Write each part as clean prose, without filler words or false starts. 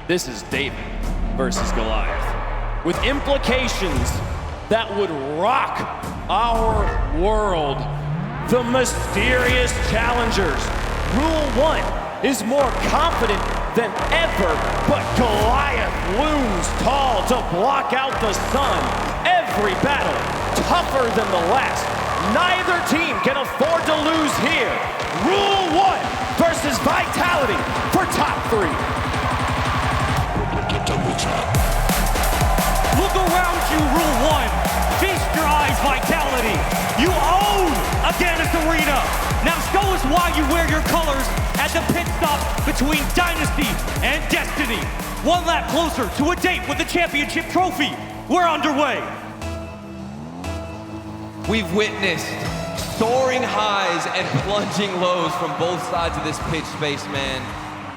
This is David versus Goliath, with implications that would rock our world. The mysterious challengers. Rule 1 is more confident than ever, but Goliath looms tall to block out the sun. Every battle tougher than the last. Neither team can afford to lose here. Rule 1 versus Vitality for top 3. Look around you, Rule 1. Feast your eyes, Vitality. You own Aganis Arena. Now show us why you wear your colors at the pit stop between Dynasty and Destiny. One lap closer to a date with the championship trophy. We're underway. We've witnessed soaring highs and plunging lows from both sides of this pitch space, man.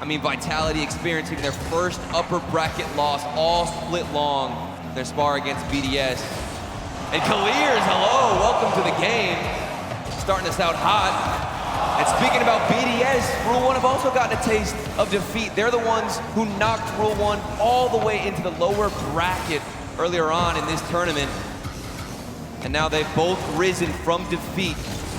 I mean, Vitality experiencing their first upper bracket loss, all split long, in their spar against BDS. And Clears, hello, welcome to the game. Starting us out hot. And speaking about BDS, Rule 1 have also gotten a taste of defeat. They're the ones who knocked Rule 1 all the way into the lower bracket earlier on in this tournament. And now they've both risen from defeat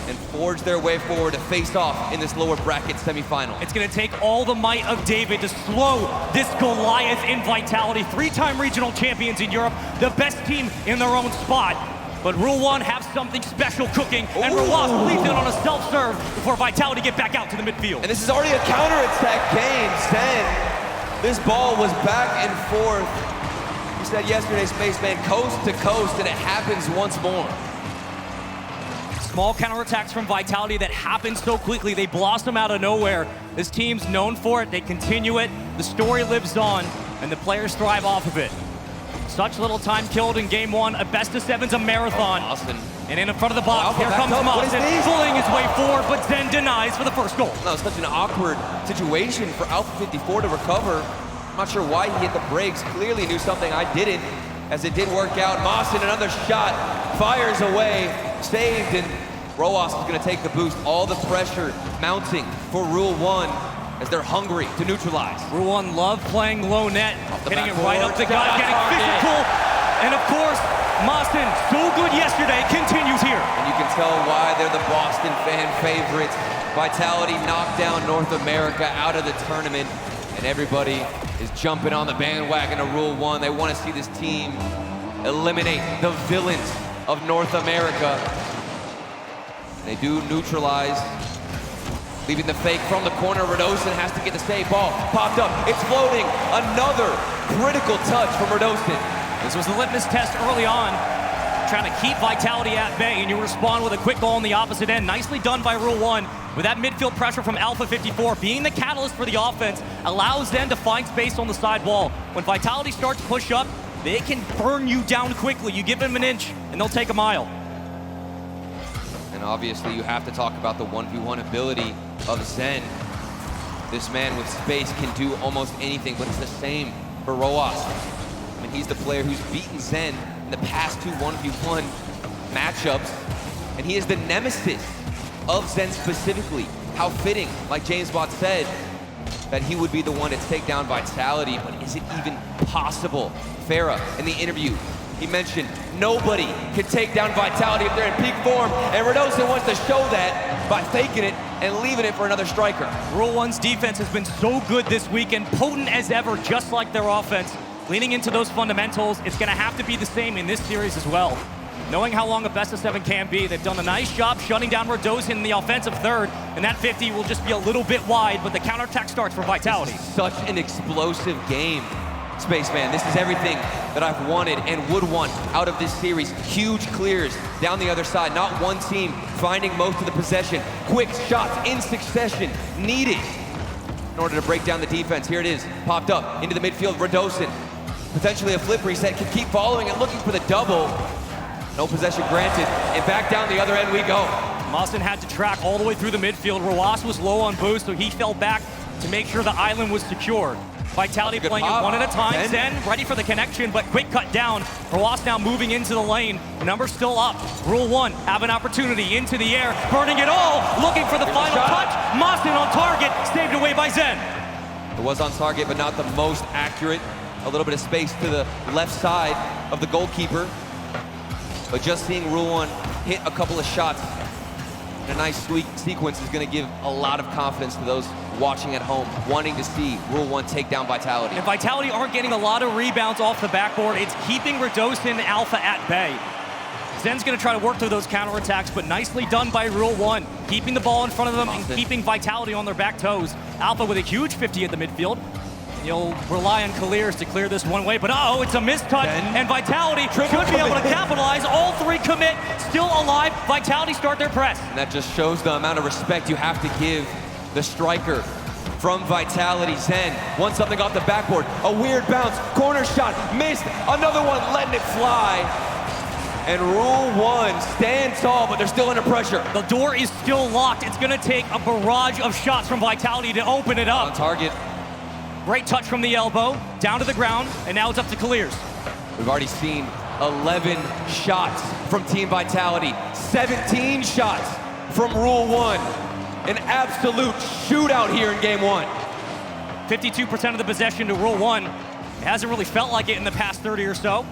and forged their way forward to face off in this lower bracket semifinal. It's gonna take all the might of David to slow this Goliath in Vitality. 3-time regional champions in Europe, the best team in their own spot. But Rule 1 have something special cooking, and Rawas leads in on a self-serve before Vitality get back out to the midfield. And this is already a counter-attack game. Zen, this ball was back and forth. You said yesterday, Spaceman, coast to coast, and it happens once more. Small counterattacks from Vitality that happen so quickly. They blossom out of nowhere. This team's known for it. They continue it. The story lives on, and the players thrive off of it. Such little time killed in game 1. A best of 7's a marathon. Austin. And in front of the box, here comes Austin, pulling his way forward, but Zen denies for the first goal. That was such an awkward situation for Alpha 54 to recover. I'm not sure why he hit the brakes. Clearly knew something I didn't, as it did work out. Mawson, another shot, fires away, saved, and Roas is gonna take the boost. All the pressure mounting for Rule 1 as they're hungry to neutralize. Rule 1 love playing low net, hitting it right up the gut, Shot getting target. physical. And of course, Mawson, so good yesterday, continues here. And you can tell why they're the Boston fan favorites. Vitality knocked down North America out of the tournament, and everybody is jumping on the bandwagon of Rule 1. They want to see this team eliminate the villains of North America. They do neutralize, leaving the fake from the corner. Radosin has to get the save. Ball popped up, it's floating. Another critical touch from Radosin. This was the litmus test early on, trying to keep Vitality at bay, and you respond with a quick goal on the opposite end. Nicely done by Rule 1. With that midfield pressure from Alpha 54, being the catalyst for the offense, allows them to find space on the side wall. When Vitality starts to push up, they can burn you down quickly. You give them an inch, and they'll take a mile. And obviously you have to talk about the 1v1 ability of Zen. This man with space can do almost anything, but it's the same for Roas. I mean, he's the player who's beaten Zen in the past 2 1v1 matchups, and he is the nemesis of Zen specifically. How fitting, like James Bott said, that he would be the one to take down Vitality, but is it even possible? Farah, in the interview, he mentioned nobody can take down Vitality if they're in peak form, and Radosin wants to show that by faking it and leaving it for another striker. Rule 1's defense has been so good this weekend, potent as ever, just like their offense. Leaning into those fundamentals, it's gonna have to be the same in this series as well. Knowing how long a best of 7 can be, they've done a nice job shutting down Radosin in the offensive third, and that 50 will just be a little bit wide, but the counterattack starts for Vitality. Such an explosive game, Spaceman. This is everything that I've wanted and would want out of this series. Huge clears down the other side. Not one team finding most of the possession. Quick shots in succession needed in order to break down the defense. Here it is, popped up into the midfield. Radosin, potentially a flip reset, can keep following and looking for the double. No possession granted, and back down the other end we go. Mawson had to track all the way through the midfield. Rawas was low on boost, so he fell back to make sure the island was secure. Vitality playing it one at a time. Zen ready for the connection, but quick cut down. Rawas now moving into the lane. Number still up. Rule 1, have an opportunity into the air, burning it all, looking for the final touch. Mawson on target, saved away by Zen. It was on target, but not the most accurate. A little bit of space to the left side of the goalkeeper. But just seeing Rule 1 hit a couple of shots in a nice sweet sequence is going to give a lot of confidence to those watching at home, wanting to see Rule 1 take down Vitality. And Vitality aren't getting a lot of rebounds off the backboard. It's keeping Radosin Alpha at bay. Zen's going to try to work through those counterattacks, but nicely done by Rule 1, keeping the ball in front of them and keeping Vitality on their back toes. Alpha with a huge 50 at the midfield. You'll rely on Clears to clear this one way, but uh-oh, it's a mistouch, and Vitality should be able to capitalize. All three commit, still alive. Vitality start their press. And that just shows the amount of respect you have to give the striker from Vitality. Zen wants something off the backboard. A weird bounce, corner shot, missed. Another one letting it fly. And Rule 1 stand tall, but they're still under pressure. The door is still locked. It's going to take a barrage of shots from Vitality to open it up. On target. Great touch from the elbow, down to the ground, and now it's up to Clears. We've already seen 11 shots from Team Vitality, 17 shots from Rule 1. An absolute shootout here in Game 1. 52% of the possession to Rule 1. It hasn't really felt like it in the past 30 or so.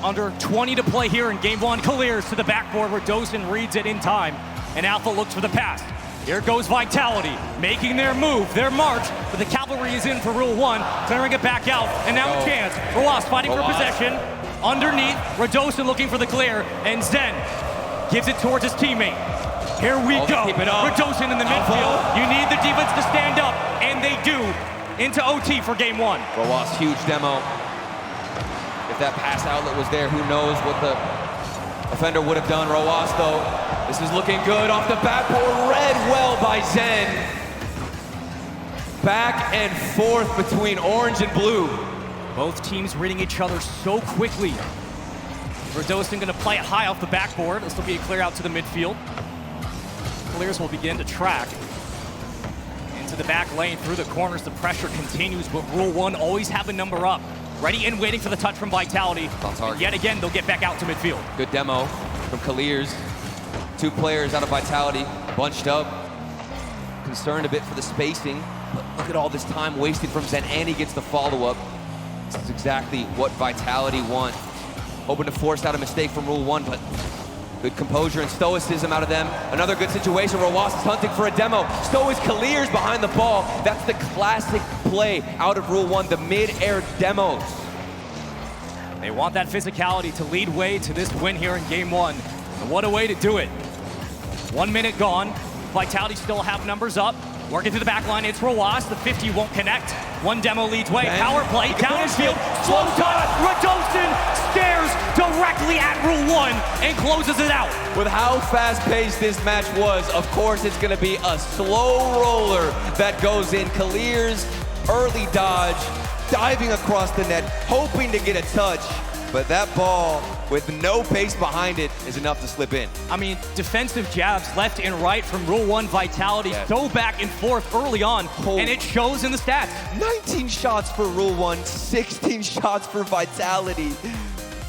Under 20 to play here in Game 1. Clears to the backboard where Dosen reads it in time, and Alpha looks for the pass. Here goes Vitality, making their move, their march, but the cavalry is in for Rule 1, clearing it back out, and now a chance. Roas fighting for possession. Underneath, Radosin looking for the clear, and Zen gives it towards his teammate. Here we go. Radosin in the midfield. You need the defense to stand up, and they do. Into OT for Game 1. Roas, huge demo. If that pass outlet was there, who knows what the offender would have done. Roas, though, this is looking good off the backboard. Read well by Zen. Back and forth between orange and blue. Both teams reading each other so quickly. Radosin going to play it high off the backboard. This will be a clear out to the midfield. Clears will begin to track. Into the back lane, through the corners, the pressure continues, but Rule 1 always have a number up. Ready and waiting for the touch from Vitality. And yet again, they'll get back out to midfield. Good demo from Clears. Two players out of Vitality, bunched up. Concerned a bit for the spacing, but look at all this time wasted from Zen, and he gets the follow-up. This is exactly what Vitality want. Hoping to force out a mistake from Rule 1, but good composure and stoicism out of them. Another good situation. Roas is hunting for a demo. So is Clears behind the ball. That's the classic play out of Rule 1, the mid-air demos. They want that physicality to lead way to this win here in Game 1. And what a way to do it. 1 minute gone. Vitality still have numbers up. Working through the back line, it's Roas. The 50 won't connect. One demo leads way. Power play, downfield, slow touch. Radosin stares directly at Rule 1 and closes it out. With how fast-paced this match was, of course it's going to be a slow roller that goes in. Clears, early dodge, diving across the net, hoping to get a touch. But that ball, with no pace behind it, is enough to slip in. I mean, defensive jabs left and right from Rule 1 Vitality, so back and forth early on, and it shows in the stats. 19 shots for Rule 1, 16 shots for Vitality.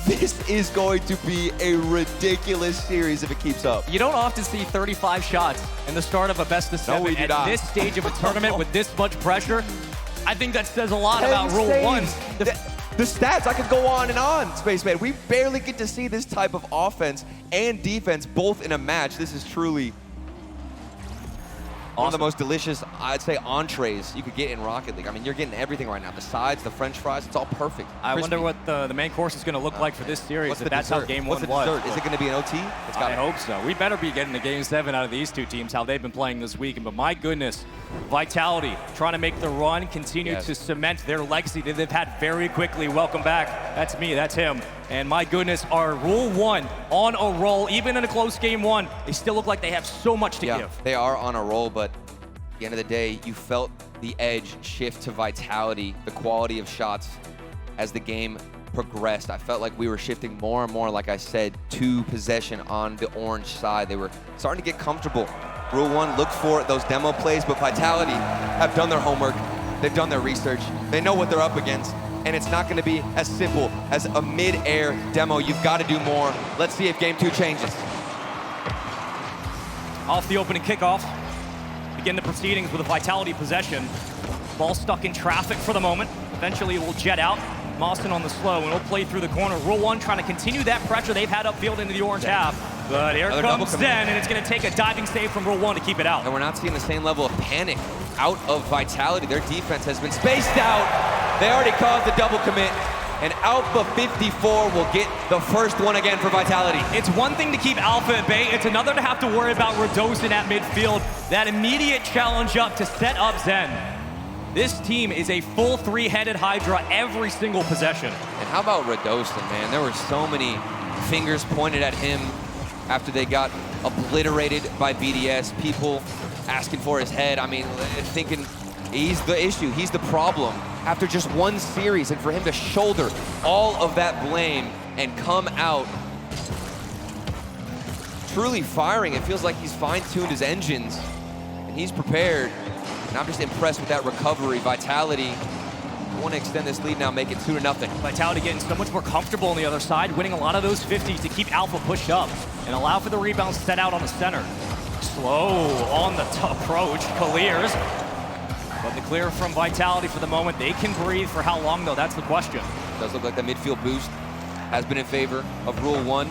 This is going to be a ridiculous series if it keeps up. You don't often see 35 shots in the start of a best-of-7 at this stage of a tournament with this much pressure. I think that says a lot about Rule 1. The stats, I could go on, Spaceman. We barely get to see this type of offense and defense both in a match. This is truly one of the most delicious, I'd say, entrees you could get in Rocket League. I mean, you're getting everything right now. The sides, the French fries, it's all perfect. I wonder what the main course is going to look like for this series. If that's how Game 1 was. What's the dessert? Is it going to be an OT? I hope so. We better be getting the Game 7 out of these two teams, how they've been playing this weekend. But my goodness, Vitality trying to make the run, continue to cement their legacy that they've had very quickly. Welcome back. That's me, that's him. And my goodness, our Rule 1 on a roll, even in a close Game 1, they still look like they have so much to give. They are on a roll, but at the end of the day, you felt the edge shift to Vitality, the quality of shots as the game progressed. I felt like we were shifting more and more, like I said, to possession on the orange side. They were starting to get comfortable. Rule 1 looked for those demo plays, but Vitality have done their homework. They've done their research. They know what they're up against, and it's not going to be as simple as a mid-air demo. You've got to do more. Let's see if Game 2 changes. Off the opening kickoff. Begin the proceedings with a Vitality possession. Ball stuck in traffic for the moment. Eventually it will jet out. Mawson on the slow, and he'll play through the corner. Rule 1 trying to continue that pressure they've had upfield into the orange half. But here comes Zen, and it's going to take a diving save from Rule 1 to keep it out. And we're not seeing the same level of panic out of Vitality. Their defense has been spaced out. They already caused the double commit. And Alpha 54 will get the first one again for Vitality. It's one thing to keep Alpha at bay. It's another to have to worry about Radosin at midfield. That immediate challenge up to set up Zen. This team is a full three-headed Hydra every single possession. And how about Radosin, man? There were so many fingers pointed at him after they got obliterated by BDS. People asking for his head. I mean, thinking he's the issue, he's the problem. After just one series, and for him to shoulder all of that blame and come out truly firing, it feels like he's fine-tuned his engines and he's prepared. And I'm just impressed with that recovery. Vitality want to extend this lead now, make it 2-0. Vitality getting so much more comfortable on the other side, winning a lot of those 50s to keep Alpha pushed up and allow for the rebounds set out on the center. Slow on the approach, Clears. But the clear from Vitality for the moment. They can breathe for how long, though? That's the question. It does look like the midfield boost has been in favor of Rule 1.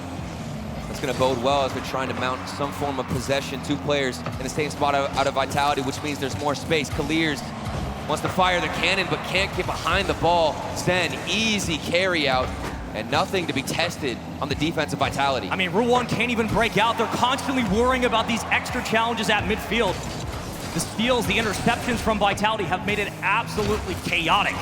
That's going to bode well as they're trying to mount some form of possession. 2 players in the same spot out of Vitality, which means there's more space. Clears wants to fire the cannon, but can't get behind the ball. Zen, easy carry out, and nothing to be tested on the defense of Vitality. I mean, Rule 1 can't even break out. They're constantly worrying about these extra challenges at midfield. The steals, the interceptions from Vitality have made it absolutely chaotic.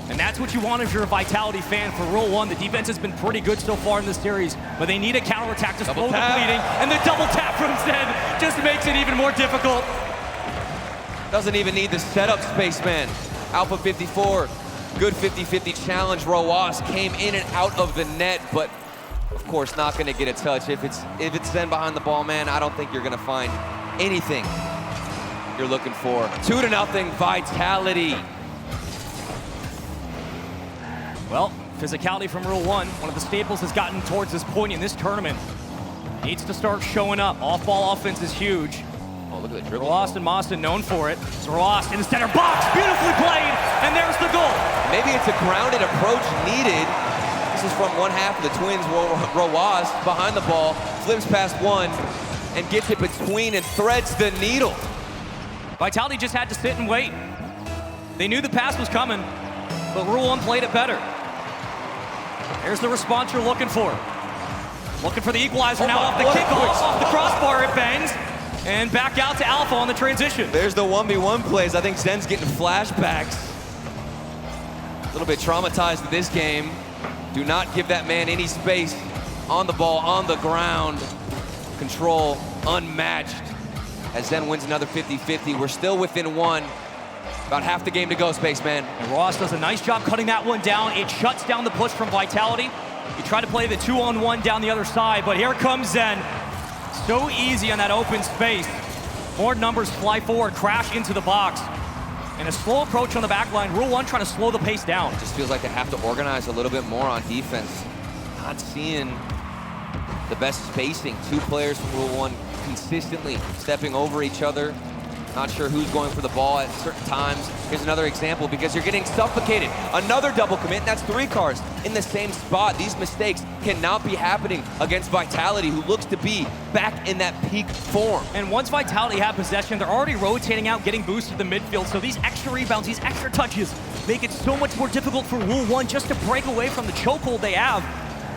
And that's what you want if you're a Vitality fan. For Rule 1, the defense has been pretty good so far in this series, but they need a counterattack to slow the bleeding, and the double tap from Zen just makes it even more difficult. Doesn't even need the setup, Spaceman. Alpha 54, good 50-50 challenge. Roas came in and out of the net, but of course not gonna get a touch. If it's Zen behind the ball, man, I don't think you're gonna find anything you're looking for. 2-0, Vitality. Well, physicality from Rule 1, one of the staples has gotten towards this point in this tournament. Needs to start showing up. Off-ball offense is huge. Oh, look at the dribble. Roas and Mawson known for it. It's Roas in the center box, beautifully played, and there's the goal. Maybe it's a grounded approach needed. This is from one half of the Twins. Roas behind the ball, flips past one, and gets it between and threads the needle. Vitality just had to sit and wait. They knew the pass was coming, but Rule 1 played it better. Here's the response you're looking for. Looking for the equalizer now off the kickoff, off the crossbar, it bangs, and back out to Alpha on the transition. There's the 1v1 plays. I think Zen's getting flashbacks. A little bit traumatized in this game. Do not give that man any space on the ball, on the ground. Control unmatched. As Zen wins another 50-50. We're still within one. About half the game to go, Spaceman. And Ross does a nice job cutting that one down. It shuts down the push from Vitality. He tried to play the 2-on-1 down the other side, but here comes Zen. So easy on that open space. More numbers fly forward, crash into the box. And a slow approach on the back line. Rule 1 trying to slow the pace down. It just feels like they have to organize a little bit more on defense. Not seeing the best spacing. 2 players from Rule 1 consistently stepping over each other. Not sure who's going for the ball at certain times. Here's another example because you're getting suffocated. Another double commit, and that's 3 cars in the same spot. These mistakes cannot be happening against Vitality, who looks to be back in that peak form. And once Vitality have possession, they're already rotating out, getting boosted to the midfield. So these extra rebounds, these extra touches, make it so much more difficult for Rule 1 just to break away from the chokehold they have,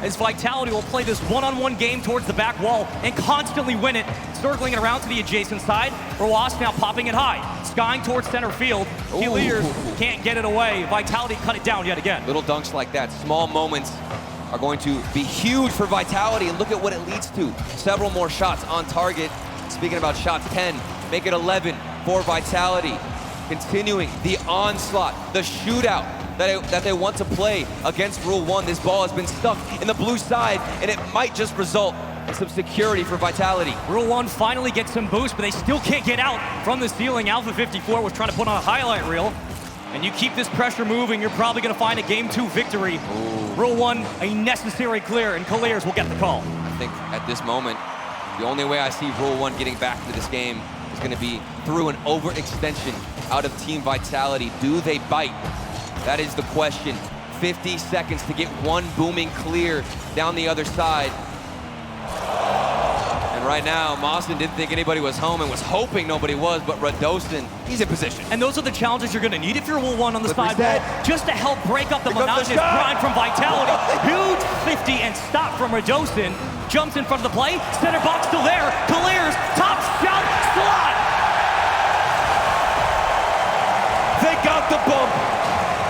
as Vitality will play this one-on-one game towards the back wall and constantly win it, circling it around to the adjacent side. Roas now popping it high, skying towards center field. Clears can't get it away. Vitality cut it down yet again. Little dunks like that, small moments are going to be huge for Vitality, and look at what it leads to. Several more shots on target. Speaking about shots, 10, make it 11 for Vitality. Continuing the onslaught, the shootout that they want to play against Rule 1. This ball has been stuck in the blue side, and it might just result in some security for Vitality. Rule 1 finally gets some boost, but they still can't get out from the ceiling. Alpha 54 was trying to put on a highlight reel. And you keep this pressure moving, you're probably going to find a Game 2 victory. Rule 1, a necessary clear, and Clears will get the call. I think at this moment, the only way I see Rule 1 getting back to this game is going to be through an overextension out of Team Vitality. Do they bite? That is the question. 50 seconds to get one booming clear down the other side. And right now, Mawson didn't think anybody was home and was hoping nobody was, but Radosin, he's in position. And those are the challenges you're gonna need if you're Rule 1 on the Slippery sidewall, set. just to help break up the Here comes the monotonous shot. grind from Vitality. Huge 50 and stop from Radosin. Jumps in front of the play, center box still there, clears, top shot, slot! They got the bump.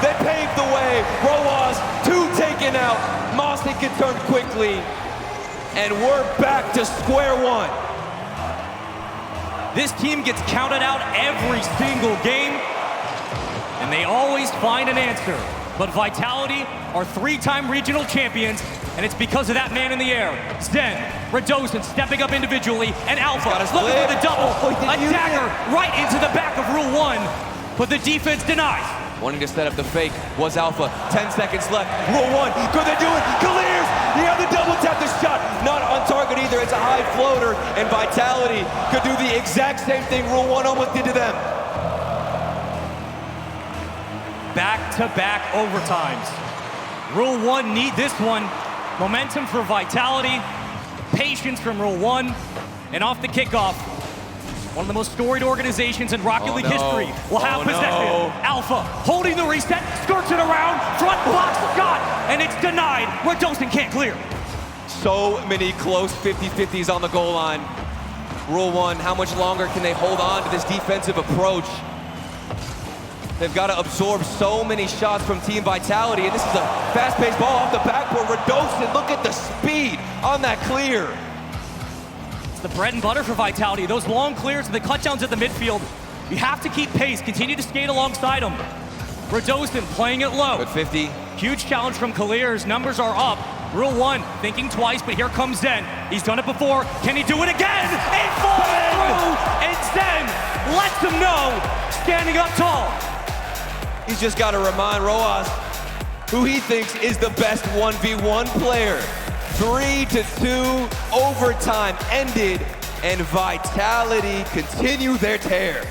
They paved the way. Roas, 2 taken out. Mawson can turn quickly. And we're back to square one. This team gets counted out every single game, and they always find an answer. But Vitality are 3-time regional champions, and it's because of that man in the air. Zen, Radosin stepping up individually, and Alpha got his looking flip. for the double. Oh, he didn't A use dagger right into the back of Rule 1, but the defense denies. Wanting to set up the fake was Alpha. 10 seconds left. Rule 1. Could they do it? Clears. He had the double tap the shot. Not on target either. It's a high floater. And Vitality could do the exact same thing Rule 1 almost did to them. Back-to-back overtimes. Rule 1 need this one. Momentum for Vitality. Patience from Rule 1. And off the kickoff, one of the most storied organizations in Rocket League history will have possession. Alpha holding the reset, skirts it around, front box shot, and it's denied. Radosin can't clear. So many close 50-50s on the goal line. Rule 1, how much longer can they hold on to this defensive approach? They've got to absorb so many shots from Team Vitality, and this is a fast-paced ball off the backboard. Radosin, look at the speed on that clear. The bread and butter for Vitality. Those long clears and the cut downs at the midfield. You have to keep pace, continue to skate alongside them. Radosin playing it low. Good 50. Huge challenge from Clears. Numbers are up. Rule 1, thinking twice, but here comes Zen. He's done it before. Can he do it again? It falls through, and Zen lets them know, standing up tall. He's just got to remind Roas who he thinks is the best 1v1 player. 3-2, overtime ended, and Vitality continue their tear.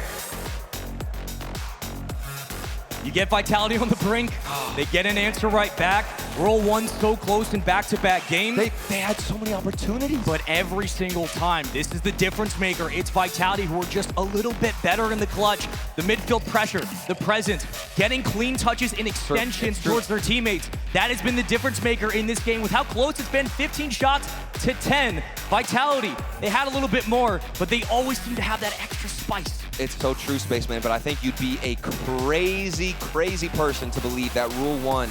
You get Vitality on the brink, they get an answer right back. Rule 1 so close in back-to-back games. They had so many opportunities. But every single time, this is the difference maker. It's Vitality who are just a little bit better in the clutch. The midfield pressure, the presence, getting clean touches and extensions towards their teammates. That has been the difference maker in this game with how close it's been, 15 shots to 10. Vitality, they had a little bit more, but they always seem to have that extra spice. It's so true, Spaceman, but I think you'd be a crazy, crazy person to believe that Rule 1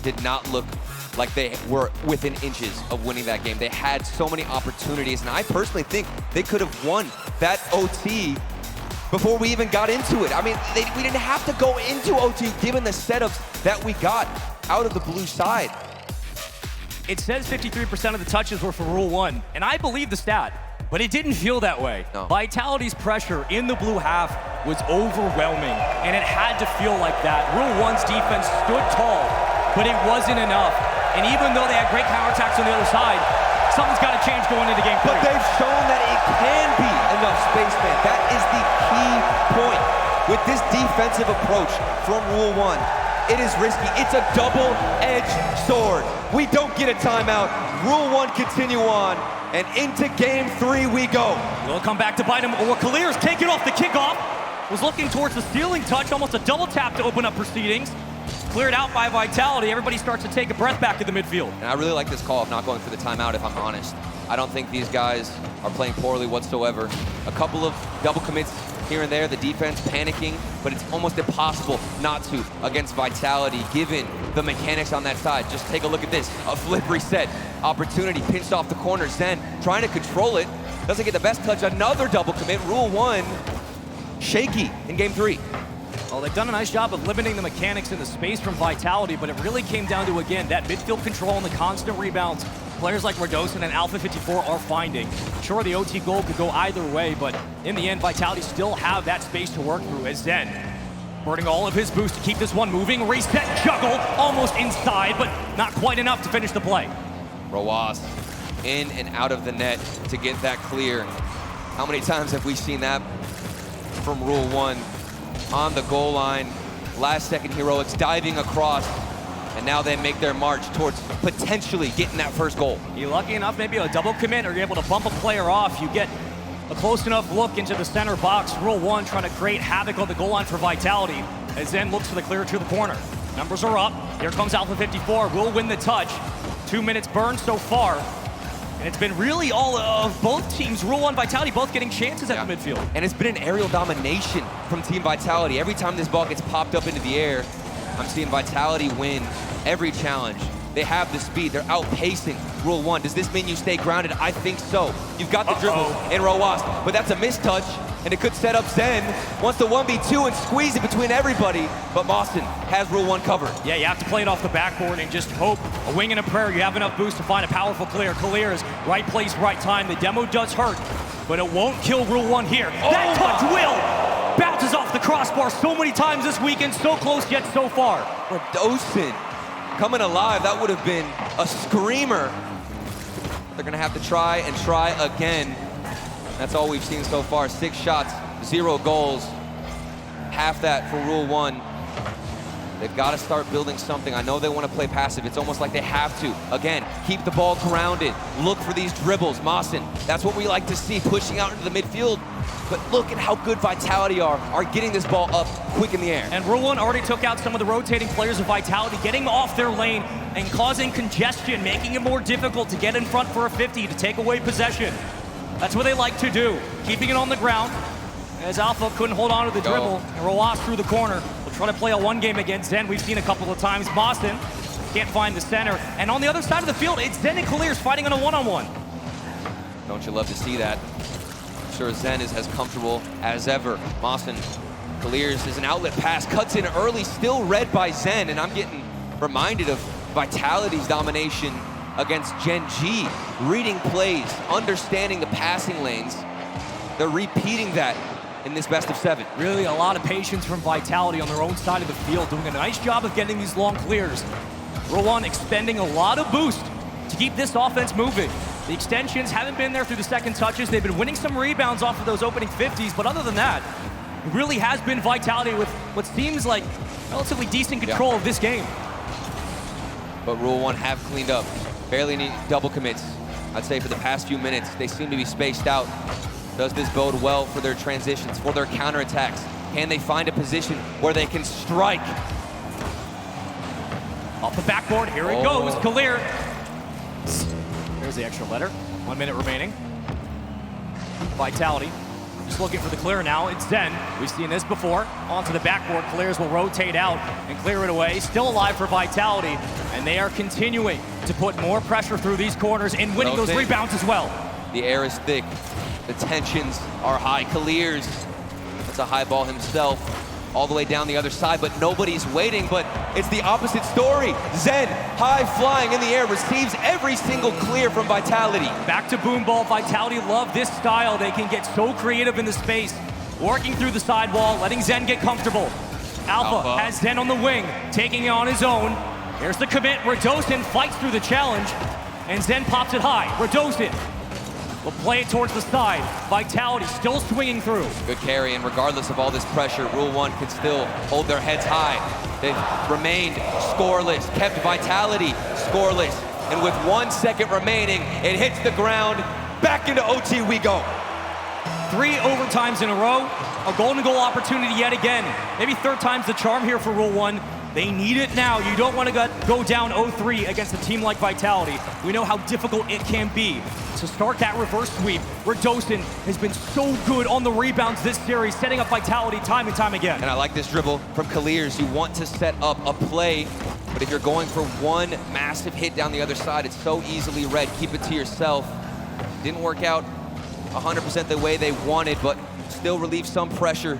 did not look like they were within inches of winning that game. They had so many opportunities, and I personally think they could have won that OT before we even got into it. I mean, we didn't have to go into OT given the setups that we got out of the blue side. It says 53% of the touches were for Rule 1, and I believe the stat, but it didn't feel that way. No. Vitality's pressure in the blue half was overwhelming, and it had to feel like that. Rule 1's defense stood tall, but it wasn't enough. And even though they had great counterattacks on the other side, something's got to change going into game 3. But they've shown that it can be enough, Spaceman. That is the key point with this defensive approach from Rule 1. It is risky. It's a double-edged sword. We don't get a timeout. Rule 1 continue on, and into game 3 we go. Will come back to bite him, or Clears taking off the kickoff. Was looking towards the stealing touch, almost a double tap to open up proceedings. Cleared out by Vitality. Everybody starts to take a breath back to the midfield. And I really like this call of not going for the timeout, if I'm honest. I don't think these guys are playing poorly whatsoever. A couple of double commits here and there, the defense panicking, but it's almost impossible not to against Vitality, given the mechanics on that side. Just take a look at this. A flip reset. Opportunity pinched off the corner. Zen trying to control it. Doesn't get the best touch. Another double commit. Rule 1 shaky in game 3. Well, they've done a nice job of limiting the mechanics in the space from Vitality, but it really came down to, again, that midfield control and the constant rebounds players like Radosin and Alpha 54 are finding. Sure, the OT goal could go either way, but in the end, Vitality still have that space to work through as Zen burning all of his boost to keep this one moving. Reset, juggle, almost inside, but not quite enough to finish the play. Roas in and out of the net to get that clear. How many times have we seen that from Rule 1? on the goal line. Last second heroics diving across, and now they make their march towards potentially getting that first goal. You're lucky enough, maybe a double commit, or you're able to bump a player off. You get a close enough look into the center box. Rule 1 trying to create havoc on the goal line for Vitality, as Zen looks for the clear to the corner. Numbers are up. Here comes Alpha 54. Will win the touch. 2 minutes burned so far. And it's been really all of both teams, Rule 1, Vitality, both getting chances at the midfield. And it's been an aerial domination from Team Vitality. Every time this ball gets popped up into the air, I'm seeing Vitality win every challenge. They have the speed, they're outpacing Rule 1. Does this mean you stay grounded? I think so. You've got the dribble in Roas, but that's a mistouch, and it could set up Zen. Wants to 1v2 and squeeze it between everybody, but Boston has Rule 1 covered. Yeah, you have to play it off the backboard and just hope, a wing and a prayer, you have enough boost to find a powerful clear. Clear is right place, right time. The demo does hurt, but it won't kill Rule 1 here. That touch will! Bounces off the crossbar so many times this weekend, so close yet so far. Radosin coming alive, that would have been a screamer. They're gonna have to try and try again. That's all we've seen so far. 6 shots, 0 goals. Half that for Rule 1. They've got to start building something. I know they want to play passive. It's almost like they have to. Again, keep the ball grounded. Look for these dribbles. Mawson, that's what we like to see, pushing out into the midfield. But look at how good Vitality are getting this ball up quick in the air. And Rule 1 already took out some of the rotating players of Vitality, getting off their lane and causing congestion, making it more difficult to get in front for a 50, to take away possession. That's what they like to do, keeping it on the ground. As Alpha couldn't hold on to the dribble, and Roas through the corner. We'll try to play a 1 game against Zen. We've seen a couple of times. Boston can't find the center. And on the other side of the field, it's Zen and Clears fighting on a one-on-one. Don't you love to see that? I'm sure Zen is as comfortable as ever. Mawson clears is an outlet pass, cuts in early, still read by Zen, and I'm getting reminded of Vitality's domination against Gen G. Reading plays, understanding the passing lanes. They're repeating that in this best of 7. Really a lot of patience from Vitality on their own side of the field, doing a nice job of getting these long clears. Rule 1 expending a lot of boost to keep this offense moving. The extensions haven't been there through the second touches. They've been winning some rebounds off of those opening 50s, but other than that, it really has been Vitality with what seems like relatively decent control of this game. But Rule 1 have cleaned up. Barely need double commits. I'd say for the past few minutes, they seem to be spaced out. Does this bode well for their transitions, for their counterattacks? Can they find a position where they can strike? Off the backboard, here it goes, Kalir. There's the extra letter, 1 minute remaining. Vitality, just looking for the clear now, it's Zen. We've seen this before, onto the backboard, Clears will rotate out and clear it away. Still alive for Vitality, and they are continuing to put more pressure through these corners and winning those rebounds as well. The air is thick, the tensions are high. Clears, that's a high ball himself, all the way down the other side, but nobody's waiting, but it's the opposite story. Zen, high flying in the air, receives every single clear from Vitality. Back to boom ball. Vitality love this style. They can get so creative in the space, working through the sidewall, letting Zen get comfortable. Alpha has Zen on the wing, taking it on his own. Here's the commit. Radosin fights through the challenge, and Zen pops it high. Radosin will play it towards the side. Vitality still swinging through. Good carry, and regardless of all this pressure, Rule 1 can still hold their heads high. They've remained scoreless, kept Vitality scoreless, and with 1 second remaining, it hits the ground. Back into OT we go. 3 overtimes in a row, a golden goal opportunity yet again. Maybe 3rd time's the charm here for Rule 1. They need it now. You don't want to go down 0-3 against a team like Vitality. We know how difficult it can be. To start that reverse sweep, Radosin has been so good on the rebounds this series, setting up Vitality time and time again. And I like this dribble from Clears. You want to set up a play, but if you're going for one massive hit down the other side, it's so easily read. Keep it to yourself. Didn't work out 100% the way they wanted, but still relieve some pressure.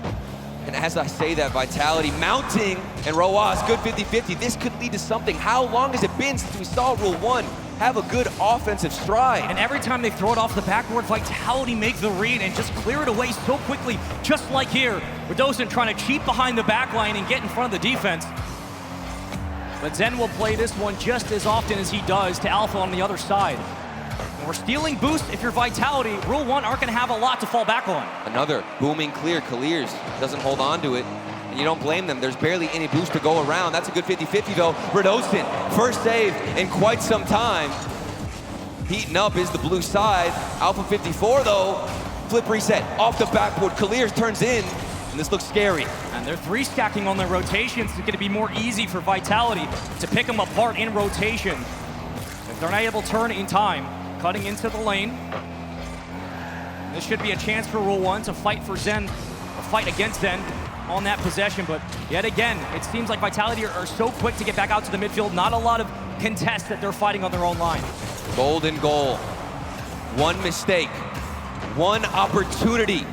And as I say that, Vitality mounting, and Roas, good 50-50. This could lead to something. How long has it been since we saw Rule 1 have a good offensive stride? And every time they throw it off the backboard, Vitality make the read and just clear it away so quickly, just like here. Radosin trying to cheat behind the back line and get in front of the defense. But Zen will play this one just as often as he does to Alpha on the other side. And we're stealing boost. If you're Vitality, Rule 1 aren't going to have a lot to fall back on. Another booming clear. Clears doesn't hold on to it. And you don't blame them. There's barely any boost to go around. That's a good 50-50 though. Redostin, first save in quite some time. Heating up is the blue side. Alpha 54 though, flip reset off the backboard. Kaliers turns in, and this looks scary. And they're three stacking on their rotations. It's gonna be more easy for Vitality to pick them apart in rotation. If they're not able to turn in time, cutting into the lane. This should be a chance for Rule 1 to fight for Zen, or fight against Zen on that possession, but yet again, it seems like Vitality are so quick to get back out to the midfield. Not a lot of contests that they're fighting on their own line. Golden goal. One mistake, one opportunity.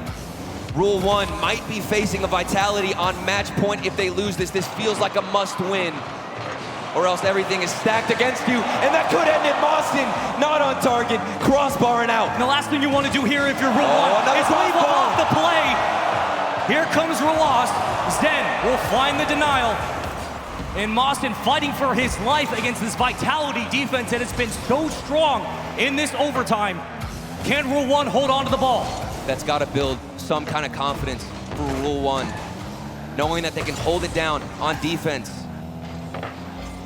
Rule 1 might be facing a Vitality on match point if they lose this. This feels like a must win, or else everything is stacked against you, and that could end it. Boston, not on target, crossbar and out. And the last thing you want to do here if you're Rule 1 is leave off the play. Here comes Roas. Zen will find the denial. And Mawson fighting for his life against this Vitality defense that has been so strong in this overtime. Can Rule 1 hold on to the ball? That's got to build some kind of confidence for Rule 1, knowing that they can hold it down on defense.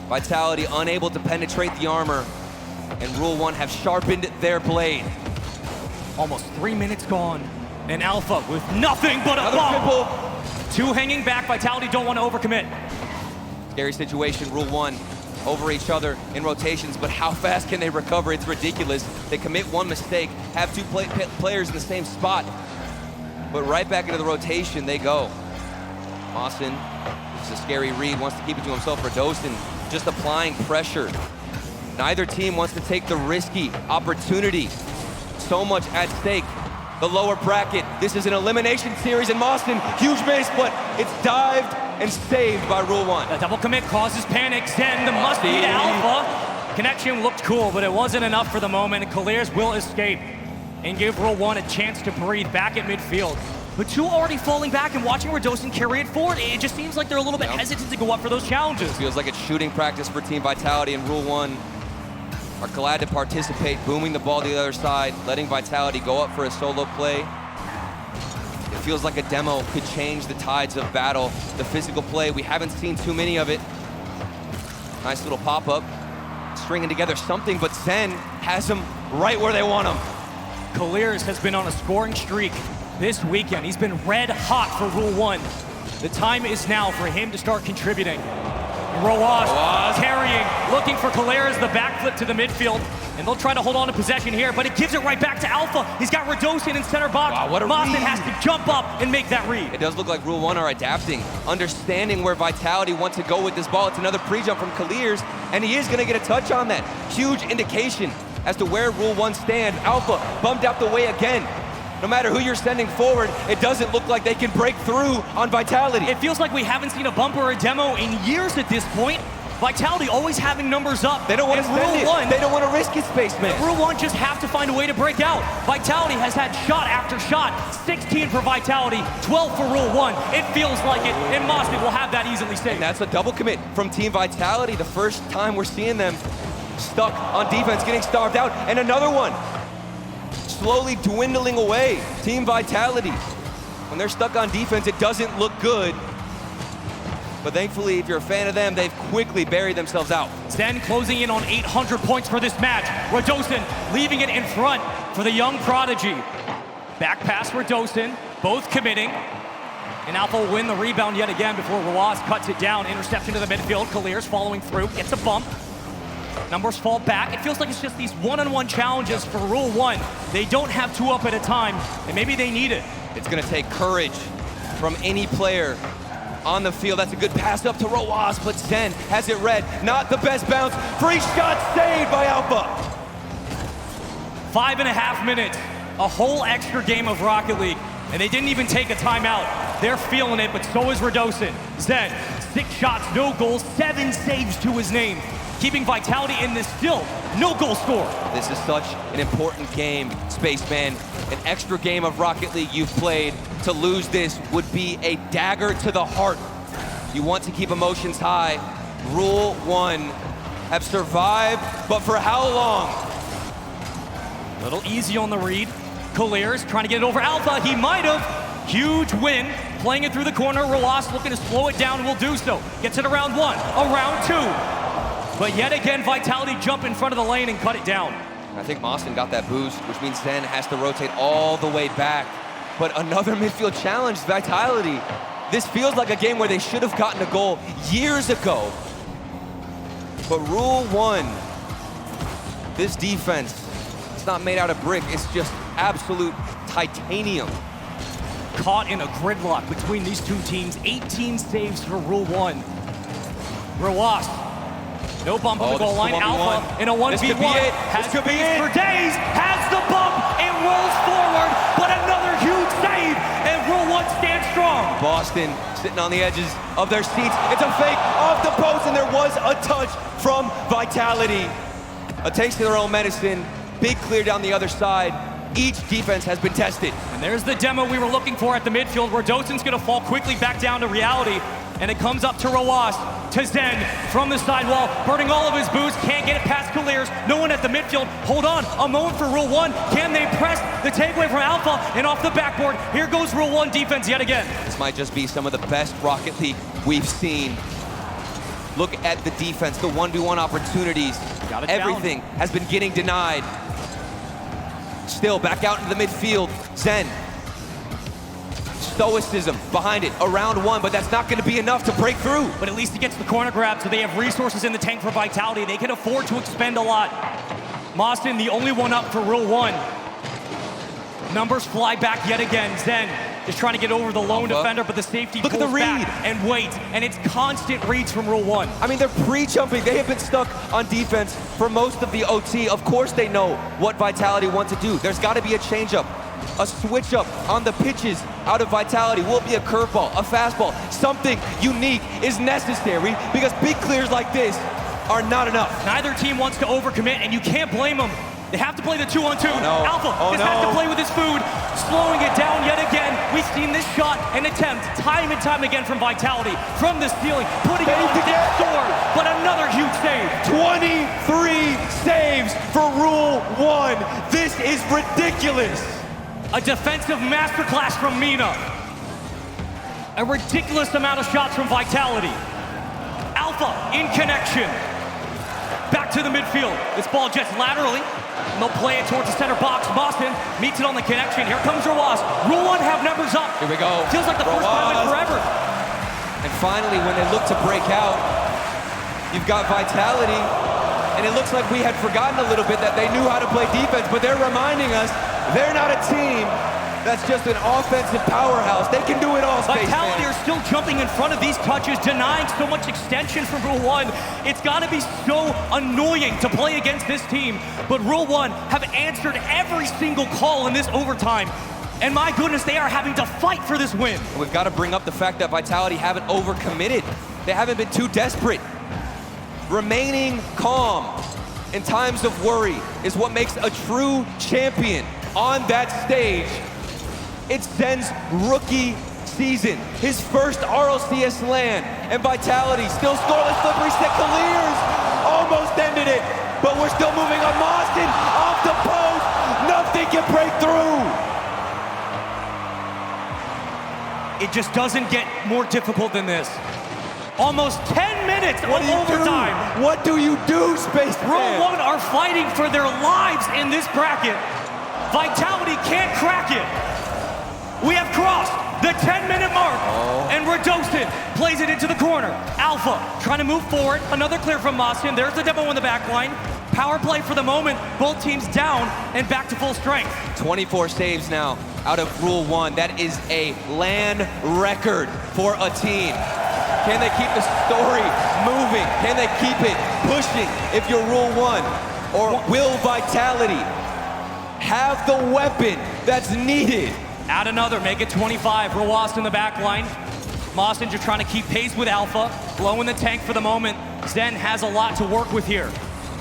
Vitality unable to penetrate the armor, and Rule 1 have sharpened their blade. Almost 3 minutes gone, and Alpha with nothing but a Another bomb. triple. Two hanging back. Vitality don't want to overcommit. Scary situation. Rule 1 over each other in rotations, but how fast can they recover? It's ridiculous. They commit one mistake, have two players in the same spot, but right back into the rotation they go. Mawson, it's a scary read, wants to keep it to himself. Redostin just applying pressure. Neither team wants to take the risky opportunity. So much at stake. The lower bracket, this is an elimination series, and Mawson, huge miss, but it's dived and saved by Rule 1. The double commit causes panic. Zen, the must be to Alpha. Connection looked cool, but it wasn't enough for the moment, and Kaliers will escape and give Rule 1 a chance to breathe back at midfield. But two already falling back and watching Redostin carry it forward. It just seems like they're a little bit hesitant to go up for those challenges. Feels like it's shooting practice for Team Vitality, and Rule 1 are glad to participate, booming the ball to the other side, letting Vitality go up for a solo play. It feels like a demo could change the tides of battle. The physical play, we haven't seen too many of it. Nice little pop-up, stringing together something, but Zen has them right where they want them. Kaliers has been on a scoring streak this weekend. He's been red hot for Rule 1. The time is now for him to start contributing. Roas carrying, looking for Kaliers, the backflip to the midfield, and they'll try to hold on to possession here, but it gives it right back to Alpha. He's got Redostin in center box. Wow, what a Mawson read. has to jump up and make that read. It does look like Rule 1 are adapting, understanding where Vitality wants to go with this ball. It's another pre-jump from Kaliers, and he is gonna get a touch on that. Huge indication as to where Rule 1 stands. Alpha bumped out the way again. No matter who you're sending forward, it doesn't look like they can break through on Vitality. It feels like we haven't seen a bump or a demo in years at this point. Vitality always having numbers up. They don't want to spend Rule it. 1, They don't want to risk it, Spaceman. Rule 1 just have to find a way to break out. Vitality has had shot after shot. 16 for Vitality, 12 for Rule 1. It feels like it, and Mawson will have that easily saved. And that's a double commit from Team Vitality. The first time we're seeing them stuck on defense, getting starved out. And another one, slowly dwindling away. Team Vitality, when they're stuck on defense, it doesn't look good. But thankfully, if you're a fan of them, they've quickly buried themselves out. Zen closing in on 800 points for this match. Redostin leaving it in front for the young prodigy. Back pass Redostin, both committing. And Alpha will win the rebound yet again before Roas cuts it down. Interception to the midfield. Kaliers following through, gets a bump. Numbers fall back. It feels like it's just these one-on-one challenges for Rule 1. They don't have two up at a time, and maybe they need it. It's gonna take courage from any player on the field. That's a good pass up to Roas, but Zen has it read. Not the best bounce. Free shot saved by Alpha. 5.5 minutes, a whole extra game of Rocket League, and they didn't even take a timeout. They're feeling it, but so is Redostin. Zen, 6 shots, no goals, 7 saves to his name, keeping Vitality in this still no goal score. This is such an important game, Spaceman. An extra game of Rocket League you've played. To lose this would be a dagger to the heart. You want to keep emotions high. Rule 1 have survived, but for how long? A little easy on the read. Kaliers trying to get it over Alpha. He might have. Huge win. playing it through the corner. Roas looking to slow it down, will do so. Gets it around one, around two. But yet again, Vitality jump in front of the lane and cut it down. I think Mostyn got that boost, which means Zen has to rotate all the way back. But another midfield challenge, Vitality. This feels like a game where they should have gotten a goal years ago. But Rule 1, this defense, it's not made out of brick, it's just absolute titanium. Caught in a gridlock between these two teams. 18 saves for Rule 1. Roas, no bump on the goal line. Alpha in a 1v1. Has space for days, has the bump, and rolls forward, but another huge save, and Rule 1 stands strong. Boston sitting on the edges of their seats. It's a fake off the post, and there was a touch from Vitality. A taste of their own medicine. Big clear down the other side. Each defense has been tested. And there's the demo we were looking for at the midfield, where Dosen's gonna fall quickly back down to reality. And it comes up to Roas, to Zen, from the sidewall, burning all of his boost, can't get it past Clears, no one at the midfield. Hold on, a moment for Rule 1. Can they press the takeaway from Alpha and off the backboard? Here goes Rule 1 defense yet again. This might just be some of the best Rocket League we've seen. Look at the defense, the 1v1 opportunities. Everything has been getting denied. Still back out into the midfield, Zen. Stoicism behind it, around one, but that's not gonna be enough to break through. But at least he gets the corner grab, so they have resources in the tank for Vitality. They can afford to expend a lot. Mostyn, the only one up for Rule 1. Numbers fly back yet again. Zen is trying to get over the lone defender, but the safety Look at the pulls back and waits, and it's constant reads from Rule 1. I mean, they're pre-jumping. They have been stuck on defense for most of the OT. Of course they know what Vitality want to do. There's gotta be a change-up, a switch-up on the pitches out of Vitality. Will it be a curveball, a fastball? Something unique is necessary, because big clears like this are not enough. Neither team wants to overcommit, and you can't blame them. They have to play the 2-on-2. Oh, no. Alpha has to play with his food, slowing it down yet again. We've seen this shot and attempt time and time again from Vitality, from the ceiling, putting it on the door, but another huge save. 23 saves for Rule 1. This is ridiculous. A defensive masterclass from Mina. A ridiculous amount of shots from Vitality. Alpha in connection. Back to the midfield. This ball jets laterally. And they'll play it towards the center box. Mostyn meets it on the connection. Here comes Roas. Rule 1 have numbers up. Here we go. Feels like the first time in forever. And finally, when they look to break out, you've got Vitality. And it looks like we had forgotten a little bit that they knew how to play defense, but they're reminding us they're not a team that's just an offensive powerhouse. They can do it all, Spaceman. Vitality are still jumping in front of these touches, denying so much extension from Rule 1. It's got to be so annoying to play against this team. But Rule 1 have answered every single call in this overtime. And my goodness, they are having to fight for this win. We've got to bring up the fact that Vitality haven't overcommitted. They haven't been too desperate. Remaining calm in times of worry is what makes a true champion on that stage. It's Zen's rookie season, his first RLCS LAN, and Vitality still scoreless. Slippery stick, Clears almost ended it, but we're still moving on. Mostyn off the post, nothing can break through. It just doesn't get more difficult than this. Almost 10 minutes of overtime. What do you do, Spaceman? Rule 1 are fighting for their lives in this bracket. Vitality can't crack it. We have crossed the 10-minute mark, and Dosen plays it into the corner. Alpha trying to move forward. Another clear from Mostyn. There's the demo in the back line. Power play for the moment. Both teams down and back to full strength. 24 saves now out of Rule 1. That is a LAN record for a team. Can they keep the story moving? Can they keep it pushing if you're Rule 1? Or will Vitality have the weapon that's needed? Add another, make it 25. Roas in the back line. Mostyn just trying to keep pace with Alpha. Blowing the tank for the moment. Zen has a lot to work with here,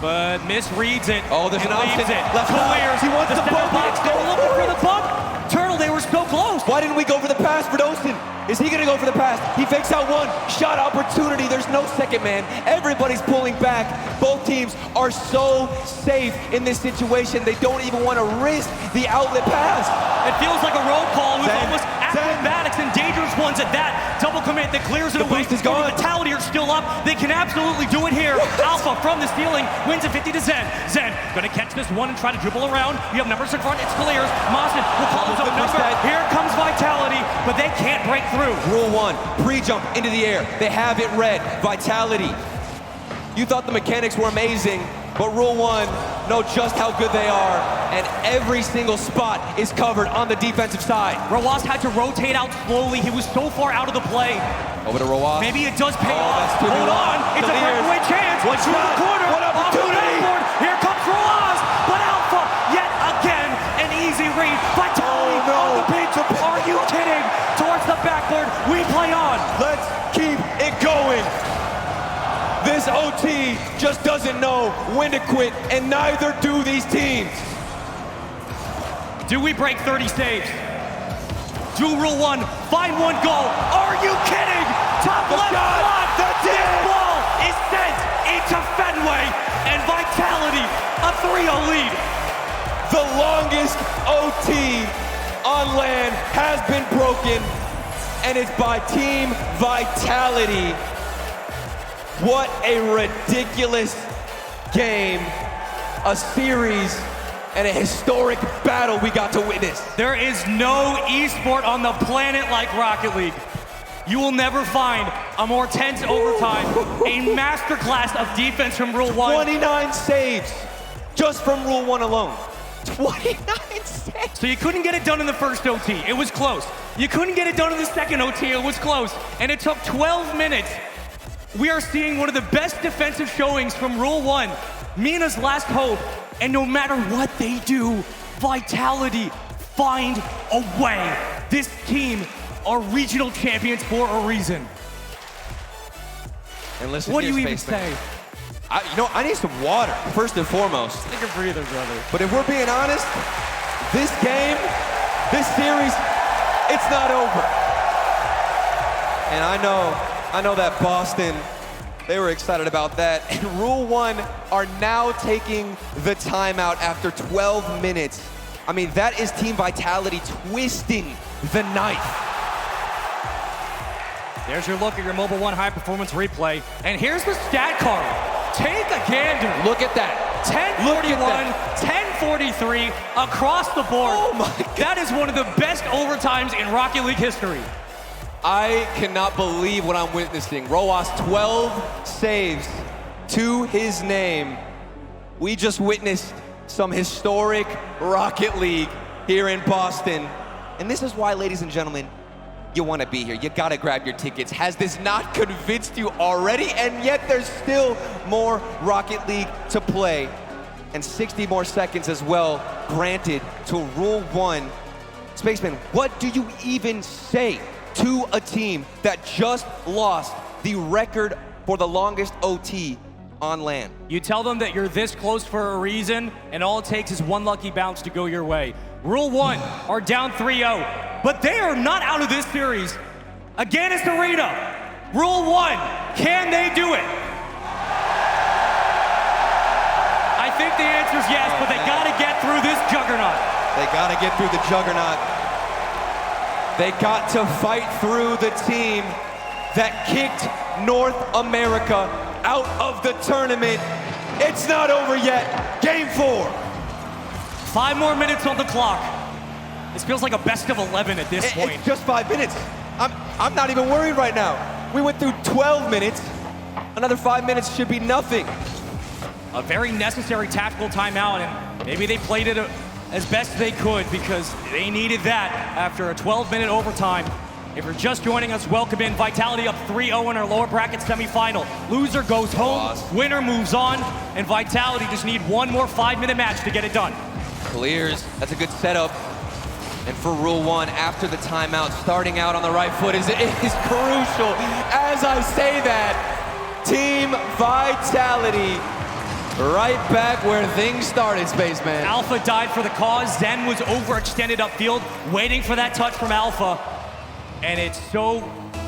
but misreads it. Oh, there's an option. Left Clears. He wants the bump. Box. They were looking for the bump. Turtle, they were so close. Why didn't we go for the pass for Dosen? Is he gonna go for the pass? He fakes out one. Shot opportunity. There's no second man. Everybody's pulling back. Both teams are so safe in this situation. They don't even want to risk the outlet pass. It feels like a roll call. It was almost at the acrobatics and dangerous ones at that. Double commit that clears it away. boost is gone. Vitality are still up. They can absolutely do it here. Alpha from the ceiling wins at 50 to Zen. Zen gonna catch this one and try to dribble around. You have numbers in front, it's clears. Mawson will call his own number. Here comes Vitality, but they can't break through. Rule 1, pre-jump into the air. They have it read. Vitality. You thought the mechanics were amazing, but Rule 1 know just how good they are, and every single spot is covered on the defensive side. Roas had to rotate out slowly. He was so far out of the play. Over to Roas. Maybe it does pay off. That's too Hold on, it's a breakaway chance. One Through shot, the corner, one off the opportunity. backboard. Here comes Roas, but Alpha yet again an easy read. Vitality on the beat. Are you kidding? Towards the backboard, we play on. Let's keep it going. This OT just doesn't know when to quit, and neither do these teams. Do we break 30 saves? Do Rule 1, find one goal. Are you kidding? Top The left shot, block. that's This it. ball is sent into Fenway, and Vitality a 3-0 lead. The longest OT on land has been broken, and it's by Team Vitality. What a ridiculous game, a series, and a historic battle we got to witness. There is no esport on the planet like Rocket League. You will never find a more tense overtime, a masterclass of defense from Rule 1. 29 saves, just from Rule 1 alone. 29 saves. So you couldn't get it done in the first OT, it was close. You couldn't get it done in the second OT, it was close. And it took 12 minutes. We are seeing one of the best defensive showings from Rule 1, Mina's last hope. And no matter what they do, Vitality find a way. This team are regional champions for a reason. And listen, What do you even say? I need some water, first and foremost. Take a breather, brother. But if we're being honest, this game, this series, it's not over. And I know that Boston, they were excited about that. And Rule 1 are now taking the timeout after 12 minutes. I mean, that is Team Vitality twisting the knife. There's your look at your Mobile 1 high performance replay. And here's the stat card. Take a gander. Look at that. 10-41, 10-43 across the board. Oh my God. That is one of the best overtimes in Rocket League history. I cannot believe what I'm witnessing. Roas, 12 saves to his name. We just witnessed some historic Rocket League here in Boston. And this is why, ladies and gentlemen, you want to be here. You got to grab your tickets. Has this not convinced you already? And yet there's still more Rocket League to play. And 60 more seconds as well granted to Rule 1. Spaceman, what do you even say to a team that just lost the record for the longest OT on land? You tell them that you're this close for a reason, and all it takes is one lucky bounce to go your way. Rule 1 are down 3-0, but they are not out of this series. Again, it's Arena. Rule 1, can they do it? I think the answer is yes, but they gotta get through this juggernaut. They got to get through the juggernaut. They got to fight through the team that kicked North America out of the tournament. It's not over yet. Game 4. 5 more minutes on the clock. This feels like a best of 11 at this point. It's just 5 minutes. I'm not even worried right now. We went through 12 minutes. Another 5 minutes should be nothing. A very necessary tactical timeout, and maybe they played it as best they could because they needed that after a 12-minute overtime. If you're just joining us, welcome in. Vitality up 3-0 in our lower bracket semifinal. Loser goes home, winner moves on, and Vitality just need one more 5-minute match to get it done. Clears, that's a good setup. And for Rule 1, after the timeout, starting out on the right foot is crucial. As I say that, Team Vitality right back where things started, Spaceman. Alpha died for the cause. Zen was overextended upfield, waiting for that touch from Alpha. And it's so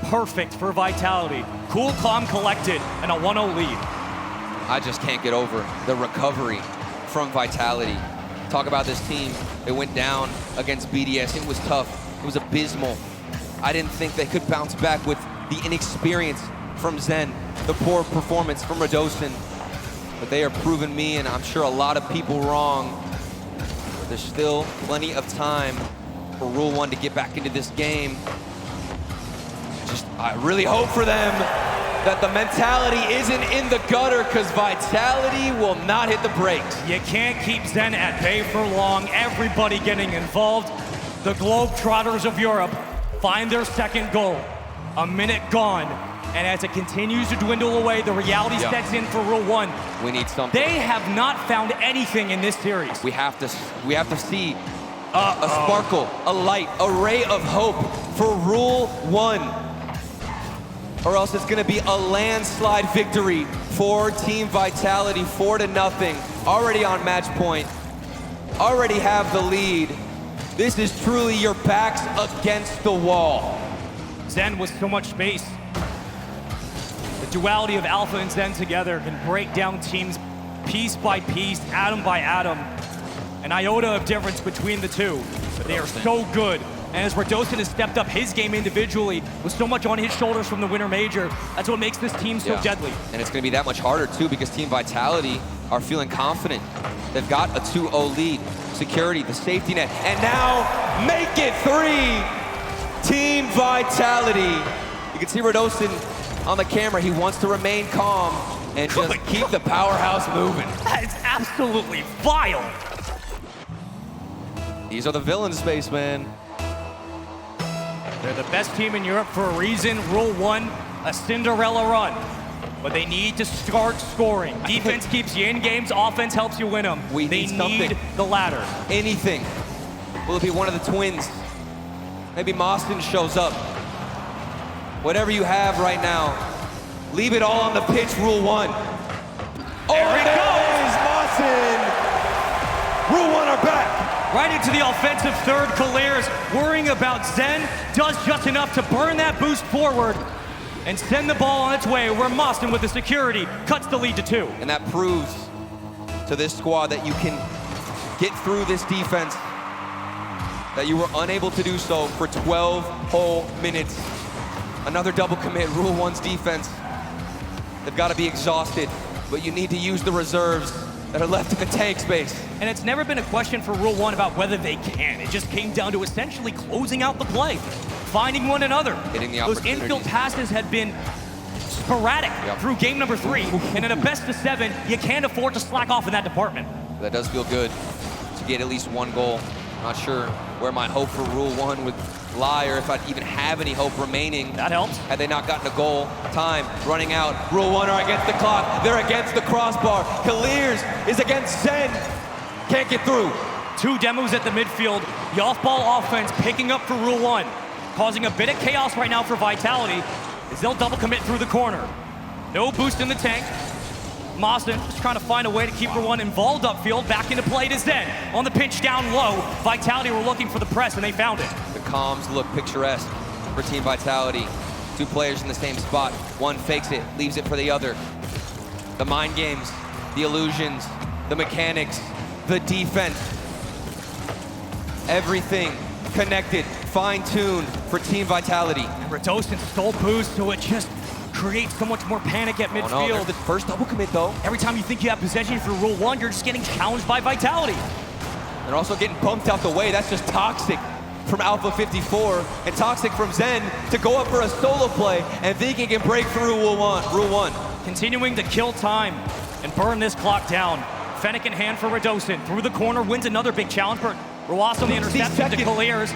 perfect for Vitality. Cool, calm, collected, and a 1-0 lead. I just can't get over the recovery from Vitality. Talk about this team. It went down against BDS. It was tough. It was abysmal. I didn't think they could bounce back with the inexperience from Zen, the poor performance from Radosin. But they are proving me, and I'm sure a lot of people, wrong. But there's still plenty of time for Rule 1 to get back into this game. I really hope for them that the mentality isn't in the gutter, because Vitality will not hit the brakes. You can't keep Zen at bay for long. Everybody getting involved. The Globetrotters of Europe find their second goal. A minute gone. And as it continues to dwindle away, the reality sets in for Rule 1. We need something. They have not found anything in this series. We have to see a sparkle, a light, a ray of hope for Rule 1. Or else it's gonna be a landslide victory for Team Vitality, 4-0. Already on match point, already have the lead. This is truly your backs against the wall. Zen with so much space. The duality of Alpha and Zen together can break down teams piece by piece, atom by atom. An iota of difference between the two, but they are so good. And as Radosin has stepped up his game individually with so much on his shoulders from the Winter Major, that's what makes this team so deadly. And it's gonna be that much harder too, because Team Vitality are feeling confident. They've got a 2-0 lead. Security, the safety net, and now make it 3. Team Vitality. You can see Radosin on the camera. He wants to remain calm and just keep the powerhouse moving. That is absolutely vile. These are the villains, Spaceman. They're the best team in Europe for a reason. Rule 1, a Cinderella run. But they need to start scoring. Defense keeps you in games, offense helps you win them. They need the latter. Anything. Will it be one of the twins? Maybe Mostyn shows up. Whatever you have right now, leave it all on the pitch, Rule 1. There it goes! Mostyn! Rule 1 are back! Right into the offensive third. Kaliers worrying about Zen, does just enough to burn that boost forward and send the ball on its way, where Mostyn with the security cuts the lead to 2. And that proves to this squad that you can get through this defense, that you were unable to do so for 12 whole minutes. Another double commit, Rule 1's defense. They've got to be exhausted, but you need to use the reserves that are left in the tank space. And it's never been a question for Rule 1 about whether they can. It just came down to essentially closing out the play, finding one another. Hitting the Those infield passes had been sporadic through game number 3. And in a best of 7, you can't afford to slack off in that department. That does feel good to get at least 1 goal. Not sure where my hope for Rule 1 would lie, or if I'd even have any hope remaining. That helps. Had they not gotten a goal. Time running out. Rule 1 are against the clock. They're against the crossbar. Kaliers is against Zen. Can't get through. 2 demos at the midfield. The off-ball offense picking up for Rule 1. Causing a bit of chaos right now for Vitality as they'll double commit through the corner. No boost in the tank. Mostyn just trying to find a way to keep Rule 1 involved upfield. Back into play to Zen. On the pinch down low. Vitality were looking for the press and they found it. The comms look picturesque for Team Vitality. 2 players in the same spot. One fakes it, leaves it for the other. The mind games, the illusions, the mechanics, the defense. Everything connected, fine-tuned for Team Vitality. And Radosin stole boost, so it just creates so much more panic at midfield. No, the first double commit though. Every time you think you have possession for Rule 1, you're just getting challenged by Vitality. They're also getting bumped out the way. That's just toxic from Alpha 54 and toxic from Zen to go up for a solo play and think he can break through Rule 1. Continuing to kill time and burn this clock down. Fennec in hand for Radosin. Through the corner, wins another big challenge, but Ruas on the interception to Kaliers.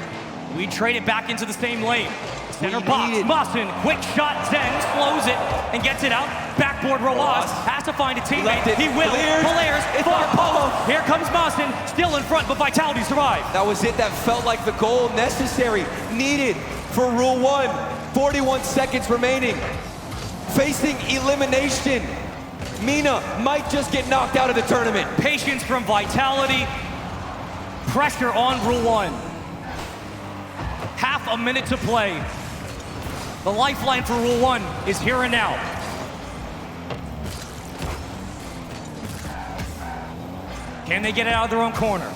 We trade it back into the same lane. Center box, Mostyn, quick shot, Zen slows it and gets it out. Backboard Ruas has to find a teammate. He will. Kaliers, far post. Here comes Mostyn, still in front, but Vitality survived. That was it. That felt like the goal necessary, needed for Rule 1. 41 seconds remaining. Facing elimination. Mina might just get knocked out of the tournament. Patience from Vitality. Pressure on Rule 1. Half a minute to play. The lifeline for Rule 1 is here and now. Can they get it out of their own corner?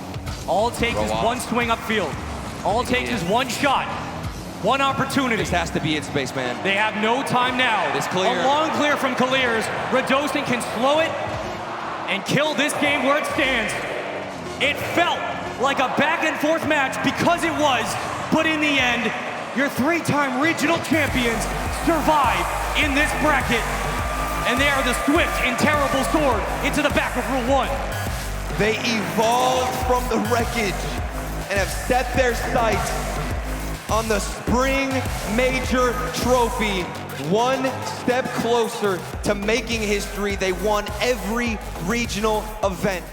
All it takes is one swing upfield. All it takes is one shot. One opportunity. This has to be it, Spaceman. They have no time now. This clear. A long clear from Clears. Radosin can slow it and kill this game where it stands. It felt like a back and forth match because it was, but in the end, your three-time regional champions survive in this bracket. And they are the swift and terrible sword into the back of Rule 1. They evolved from the wreckage and have set their sights on the Spring Major Trophy. One step closer to making history. They won every regional event.